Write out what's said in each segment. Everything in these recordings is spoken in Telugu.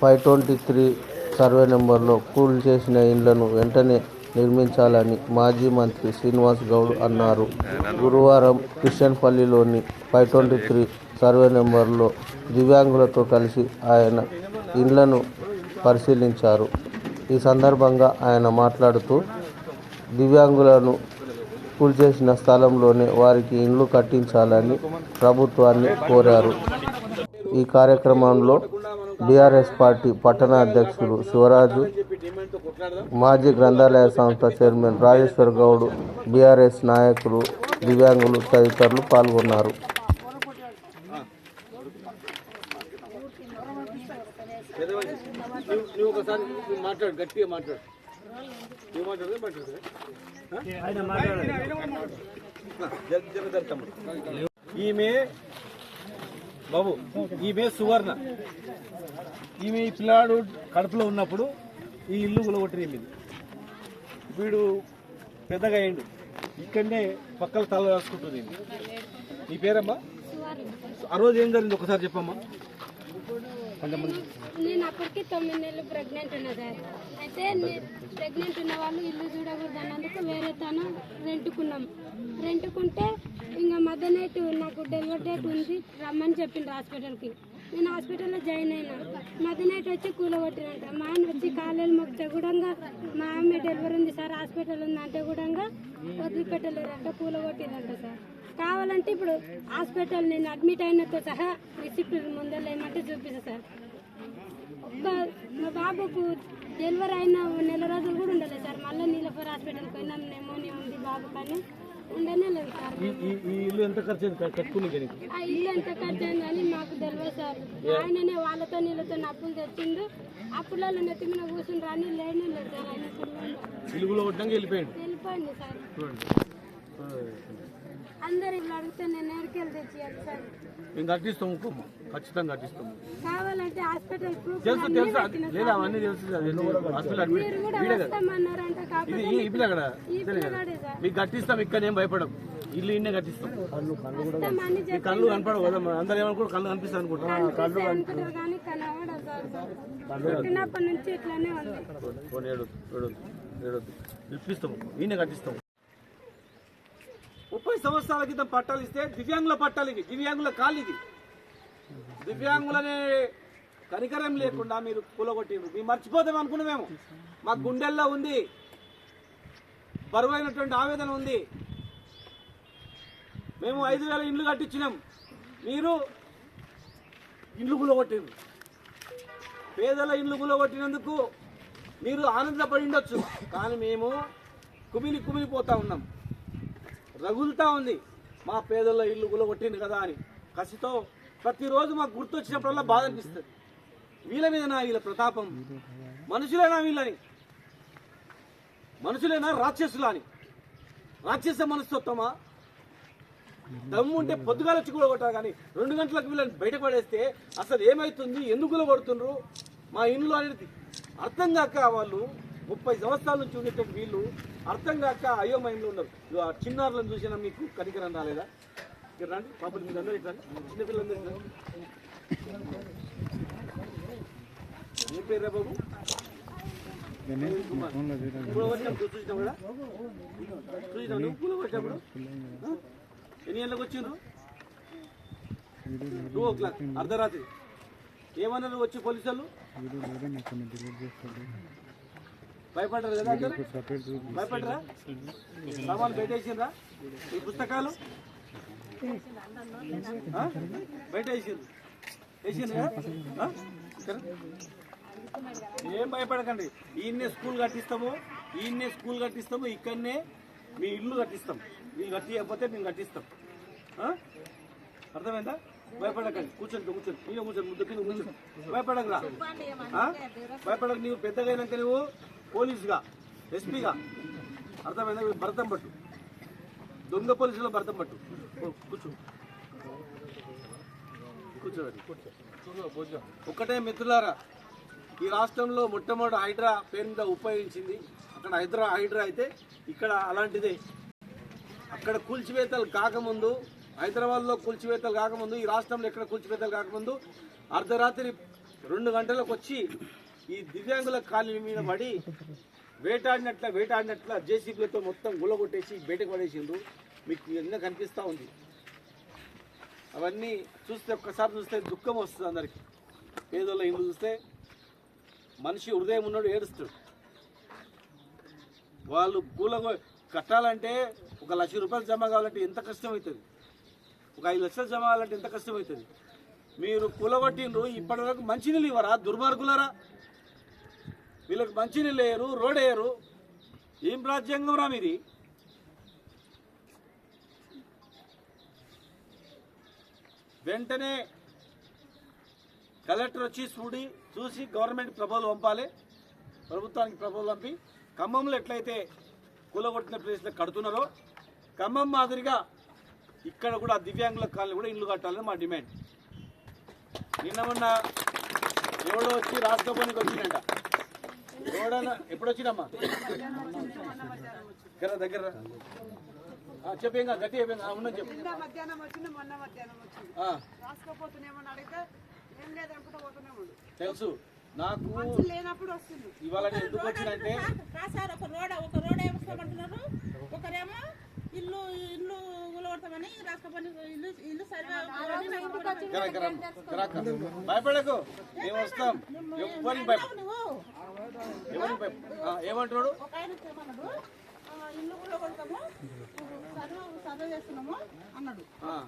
523 సర్వే నెంబర్లో కూల్చేసిన ఇండ్లను వెంటనే నిర్మించాలని మాజీ మంత్రి శ్రీనివాస్ గౌడ్ అన్నారు. గురువారం కిషన్పల్లిలోని 523 సర్వే నెంబర్లో దివ్యాంగులతో కలిసి ఆయన ఇండ్లను పరిశీలించారు. ఈ సందర్భంగా ఆయన మాట్లాడుతూ దివ్యాంగులను కూల్చేసిన స్థలంలోనే వారికి ఇండ్లు కట్టించాలని ప్రభుత్వాన్ని కోరారు. ఈ కార్యక్రమంలో బీఆర్ఎస్ పార్టీ పట్టణ అధ్యక్షులు శివరాజు, మాజీ గ్రంథాలయ సంస్థ చైర్మన్ రాజేశ్వర్ గౌడ్, బీఆర్ఎస్ నాయకులు, దివ్యాంగులు తదితరులు పాల్గొన్నారు. ఈమె సువర్ణ. ఈమె ఈ పిల్లాడు కడుపులో ఉన్నప్పుడు ఈ ఇల్లు గులగొట్టిన వీడు పెద్దగా అయ్యిండు. ఇక్కడనే పక్కల తల రాసుకుంటుంది. నీ పేరమ్మా? ఆ రోజు ఏం జరిగింది ఒకసారి చెప్పమ్మా. నేను అప్పటికి 9 నెలలు ప్రెగ్నెంట్ ఉన్నా సార్. అయితే ప్రెగ్నెంట్ ఉన్న వాళ్ళు ఇల్లు చూడకూడదు అన్నందుకు వేరే తను రెంటుకుంటే ఇంకా మధ్య నైట్ నాకు డెలివరీ డేట్ ఉంది రమ్మని చెప్పిండు హాస్పిటల్కి. నేను హాస్పిటల్లో జాయిన్ అయినా. మధ్య నైట్ వచ్చి కూలగొట్టినంట. మా ఆయన వచ్చి కాలేలు మొక్కితే కూడా మా ఆమె డెలివరీ ఉంది సార్, హాస్పిటల్ ఉంది అంటే కూడా వదిలిపెట్టలేరంట, కూలగొట్టిరంట సార్. కావాలంటే ఇప్పుడు హాస్పిటల్ నేను అడ్మిట్ అయినతో సహా రిసిప్ట్ ముందర ఏమంటే చూపిస్తా సార్. మా బాబుకు డెలివరీ అయిన నెల రోజులు కూడా ఉండలేదు సార్. మళ్ళీ నీలపూర్ హాస్పిటల్కి పోయినాం, నెమోనియా ఉంది బాబు కానీ ఉండనే లేదు సార్. ఈ ఇల్లు ఎంత ఖర్చు అయింది? ఆ ఇల్లు ఎంత ఖర్చు అయిందని మాకు తెలియదు సార్. ఆయననే వాళ్ళతో నీళ్ళతో అప్పులు తెచ్చిండు. అప్పులలో నెత్తి మీద కూర్చుని రాని లేనే లేదు సార్. ఆయన వెళ్ళిపోయింది సార్. అందరు ఇట్లా అడిగితే నేను ఎక్కడికి తెచ్చేయాలి సార్. మేము కట్టిస్తాము, ఖచ్చితంగా కట్టిస్తాము. కావాలంటే హాస్పిటల్ మీకు కట్టిస్తాం. ఇక్కడ ఏం భయపడము. ఇల్లు ఇన్నే కట్టిస్తాం. కళ్ళు కనపడవు కదా, అందరూ ఏమనుకుంటారు కళ్ళు కనిపిస్తాయి అనుకుంటారు. ఇప్పిస్తాము, ఈయన కట్టిస్తాము. 30 సంవత్సరాల క్రితం పట్టాలు ఇస్తే దివ్యాంగుల పట్టాలు ఇవి, దివ్యాంగుల కాళ్ళు ఇది. దివ్యాంగులనే కనికరం లేకుండా మీరు కూలగొట్టిండ్రు. మేము మర్చిపోతాం అనుకున్నామేమో. మా గుండెల్లో ఉంది, బరువైనటువంటి ఆవేదన ఉంది. మేము 5,000 ఇండ్లు కట్టించినాం, మీరు ఇండ్లు కూలగొట్టిండ్రు. పేదల ఇండ్లు కూలగొట్టినందుకు మీరు ఆనందపడి ఉండొచ్చు, కానీ మేము కుమిలిపోతా ఉన్నాం. రగులుతా ఉంది మా పేదల ఇల్లు కూలగొట్టింది కదా అని కసితో. ప్రతిరోజు మాకు గుర్తొచ్చినప్పుడల్లా బాధ అనిపిస్తుంది. వీళ్ళ మీదనా వీళ్ళ ప్రతాపం? మనుషులేనా వీళ్ళని? మనుషులేనా రాక్షసులా అని? రాక్షస మనస్తత్వమా? దమ్ము ఉంటే పొద్దుగాల వచ్చి కూలగొట్టారు, కానీ 2 గంటలకు వీళ్ళని బయటపడేస్తే అసలు ఏమవుతుంది, ఎందుకు కూలగొడుతుండ్రు మా ఇండ్లు అనేది అర్థం కాక వాళ్ళు 30 సంవత్సరాల నుంచి ఉండేటువంటి వీళ్ళు అర్థం కాక అయోమయంలో ఉన్నారు. చిన్నారులను చూసినా మీకు కనికరం రాలేదా? ఇక్కడ రండి పాపలు, మీరు అందరూ ఇట్లా చిన్నపిల్లలందరూ ఇట్లా. ఏ పేరు బాబు? ఇప్పుడు వచ్చినప్పుడు చూసినా కూడా చూసినా నువ్వు పూలు వచ్చినప్పుడు ఎన్ని గంటలకు వచ్చిండ్రు? 2 o'clock అర్ధరాత్రి. ఏమన్నారు వచ్చి పోలీసులు? భయపడ్డారు కదా అందరూ? భయపడరా? సామాన్లు బయటేసిండ్రా? ఈ పుస్తకాలు బయట వేసిండ్రు కదా? ఏం భయపడకండి. ఈయన్నే స్కూల్ కట్టిస్తాము, ఇక్కడనే మీ ఇల్లు కట్టిస్తాం. మీరు కట్టియకపోతే మేము కట్టిస్తాం. అర్థమైందా? భయపడకండి. కూర్చోండి నేను కూర్చోండి. భయపడకరా, భయపడక. నీవు పెద్దగా అయినాక నువ్వు పోలీసుగా, ఎస్పీగా, అర్థమైందా? భరతం పట్టు, దొంగ పోలీసులో భరతం పట్టు. కూర్చోబెట్టి ఒక్కటే మిత్రులారా, ఈ రాష్ట్రంలో మొట్టమొదటి హైడ్రా పేరు మీద ఉపయోగించింది. అక్కడ హైడ్రా అయితే ఇక్కడ అలాంటిదే. అక్కడ కూల్చివేతలు కాకముందు, హైదరాబాద్లో కూల్చివేతలు కాకముందు, ఈ రాష్ట్రంలో ఎక్కడ కూల్చివేతలు కాకముందు అర్ధరాత్రి 2 గంటలకు వచ్చి ఈ దివ్యాంగుల కాలనీ మీద పడి వేటాడినట్ల జేసీబీలతో మొత్తం గుల్లగొట్టేసి బయటకు పడేసిండ్రు. మీకు ఎన్నో కనిపిస్తూ ఉంది. అవన్నీ చూస్తే ఒక్కసారి చూస్తే దుఃఖం వస్తుంది అందరికీ. పేదోళ్ళ ఇల్లు చూస్తే మనిషి హృదయం ఉన్నాడు ఏడుస్తాడు. వాళ్ళు కట్టాలంటే 1 లక్ష రూపాయలు జమ కావాలంటే ఎంత కష్టమవుతుంది, 5 లక్షలు జమ కావాలంటే ఎంత కష్టమవుతుంది. మీరు కూలగొట్టిండ్రు, ఇప్పటివరకు మంచినీళ్ళు ఇవ్వరా దుర్మార్గులరా? వీళ్ళకి మంచినీళ్ళు వేయరు, రోడ్ వేయరు. ఏం రాజ్యాంగం రా మీది? వెంటనే కలెక్టర్ వచ్చి చూసి గవర్నమెంట్ ప్రపోజల్ పంపాలి, ప్రభుత్వానికి ప్రపోజల్ పంపి ఖమ్మంలో ఎట్లయితే కూలగొట్టిన ప్లేస్లో కడుతున్నారో ఖమ్మం మాదిరిగా ఇక్కడ కూడా దివ్యాంగుల కాలనీ కూడా ఇల్లు కట్టాలని మా డిమాండ్. నిన్న మొన్న ఎవడో వచ్చి రాష్ట్రపతికి వచ్చిందంట. ఎవడన్నా ఎప్పుడు వచ్చినమ్మా దగ్గర చెప్పేగా గట్టి అయిపోయింది. ఉన్నది చెప్పు. తెలుసు నాకు. ఇవాళ ఎందుకు వచ్చిందంటే ఒకరేమో ఇల్లు కూలగొడతామని రాష్ట్రపతి ఇల్లు సర్వే భయపడకు, మేము వస్తాం. ఏమంటున్నాడు? ఇల్లు కూలగొడతాము, సర్వే చేస్తున్నాము అన్నాడు.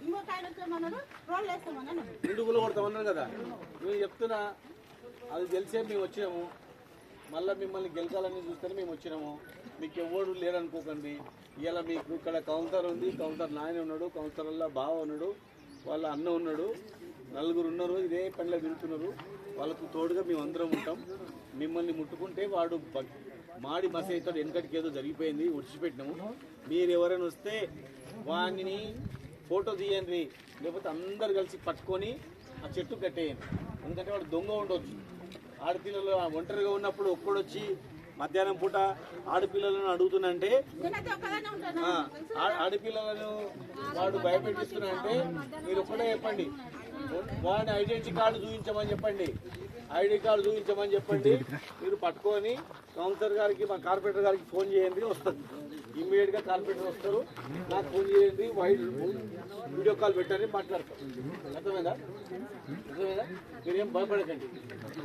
ఇంకొక ఆయన వచ్చేమన్నాడు రోడ్లు వేస్తామని అన్నాడు. ఇల్లు కూలగొడతామన్నాడు కదా. మేము చెప్తున్నా, అది తెలిసే మేము వచ్చినాము. మళ్ళీ మిమ్మల్ని గెలకాలని చూస్తేనే మేము వచ్చినాము. మీకు ఎవరు లేరనుకోకండి. ఇలా మీకు ఇక్కడ కౌన్సిలర్ ఉంది, కౌన్సిలర్ నాయన ఉన్నాడు, కౌన్సిలర్లో బావ ఉన్నాడు, వాళ్ళ అన్న ఉన్నాడు, 4 ఉన్నారు. ఇదే పనిలో తిరుగుతున్నారు. వాళ్ళకు తోడుగా మేము అందరం ఉంటాం. మిమ్మల్ని ముట్టుకుంటే వాడు మాడి మస అవుతాడు. వెనకటికి ఏదో జరిగిపోయింది, ఉడిచిపెట్టినాము. మీరు ఎవరైనా వస్తే వాడిని ఫోటో తీయండి, లేకపోతే అందరు కలిసి పట్టుకొని ఆ చెట్టు కట్టేయండి. ఎందుకంటే వాడు దొంగ ఉండొచ్చు. ఆడపిల్లలు ఒంటరిగా ఉన్నప్పుడు ఒక్కడొచ్చి మధ్యాహ్నం పూట ఆడపిల్లలను అడుగుతున్నంటే, ఆడపిల్లలను వాడు భయపెట్టిస్తున్నాడంటే మీరు ఒక్కడే చెప్పండి, వాడిని ఐడెంటిటీ కార్డు చూపించమని చెప్పండి, ఐడి కార్డు చూపించమని చెప్పండి. మీరు పట్టుకొని కౌన్సిలర్ గారికి, మా కార్పొరేటర్ గారికి ఫోన్ చేయండి, వస్తుంది. ఇమ్మీడియట్గా కార్పొరేటర్ వస్తారు. నాకు ఫోన్ చేయండి, వీడియో కాల్ పెట్టండి, మాట్లాడతాం. అర్థమైందా? మీరేం భయపడకండి.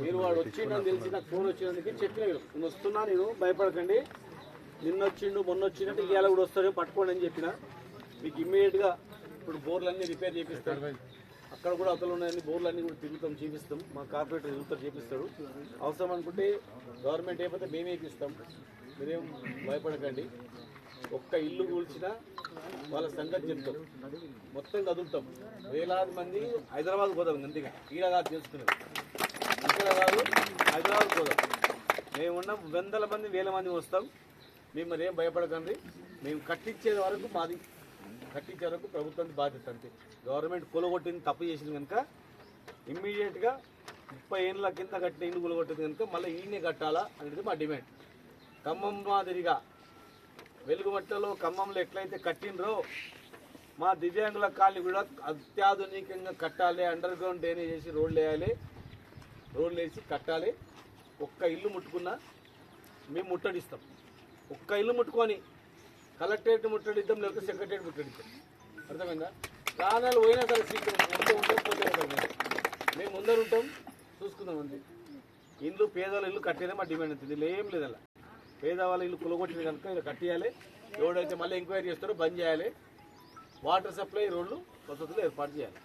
మీరు వాడు వచ్చిండని తెలిసి నాకు ఫోన్ వచ్చినందుకు చెప్పిన, నేను వస్తున్నా, నేను భయపడకండి. నిన్న వచ్చిండు, మొన్న వచ్చినట్టు ఇవాళ కూడా వస్తాడో పట్టుకోండి అని చెప్పిన. మీకు ఇమ్మీడియట్గా ఇప్పుడు బోర్లన్నీ రిపేర్ చేపిస్తాడు. అక్కడ కూడా అవతల ఉన్నాయని బోర్లన్నీ కూడా తిరుగుతాం, చూపిస్తాం. మా కార్పొరేటర్ తిరుగుతారు, చేపిస్తాడు. అవసరం అనుకుంటే గవర్నమెంట్ అయిపోతే మేమే ఇప్పిస్తాం. మీరేం భయపడకండి. ఒక్క ఇల్లు కూల్చినా వాళ్ళ సంగతి చెప్తాం, మొత్తం కదులుతాం. వేలాది మంది హైదరాబాద్ పోదాం, అంతేగా ఈడ కాదు చేసుకునేది, ఇక్కడ కాదు హైదరాబాద్ పోదాం. మేము ఉన్న 100 మంది 1000 మంది వస్తాం. మేము మరేం భయపడకండి. మేము కట్టించే వరకు మాది, కట్టించే వరకు ప్రభుత్వానికి బాధ్యత అంతే. గవర్నమెంట్ కూలగొట్టింది తప్పు చేసింది కనుక ఇమ్మీడియట్గా 30 ఏళ్ళ కింద కట్టిన ఇల్లు కూలగొట్టింది కనుక మళ్ళీ ఈయనే కట్టాలా అనేది మా డిమాండ్. ఖమ్మం మాదిరిగా వెలుగుమట్టలో ఖమ్మంలో ఎట్లయితే కట్టినరో మా దివ్యాంగుల కాలనీ కూడా అత్యాధునికంగా కట్టాలి. అండర్ గ్రౌండ్ డ్రైనేజ్ చేసి రోడ్లు వేయాలి, రోడ్లు వేసి కట్టాలి. ఒక్క ఇల్లు ముట్టుకున్నా మేము ముట్టడిస్తాం. ఒక్క ఇల్లు ముట్టుకొని కలెక్టరేట్ ముట్టడిద్దాం, లేకపోతే సెక్రటరేట్ ముట్టడిద్దాం. అర్థమైందా? ప్రాణాలు పోయినా సరే సీట్లు మేము ముందర ఉంటాం, చూసుకుందాం అంతే. ఇల్లు పేదవాళ్ళ ఇల్లు కట్టేదే మా డిమాండ్ అవుతుంది. ఇలా ఏం లేదు. అలా పేదవాళ్ళ ఇల్లు కులగొట్టిన కనుక ఇలా కట్టేయాలి. ఎవడైతే మళ్ళీ ఎంక్వైరీ చేస్తారో బంద్ చేయాలి. వాటర్ సప్లై, రోడ్లు వసతులు ఏర్పాటు చేయాలి.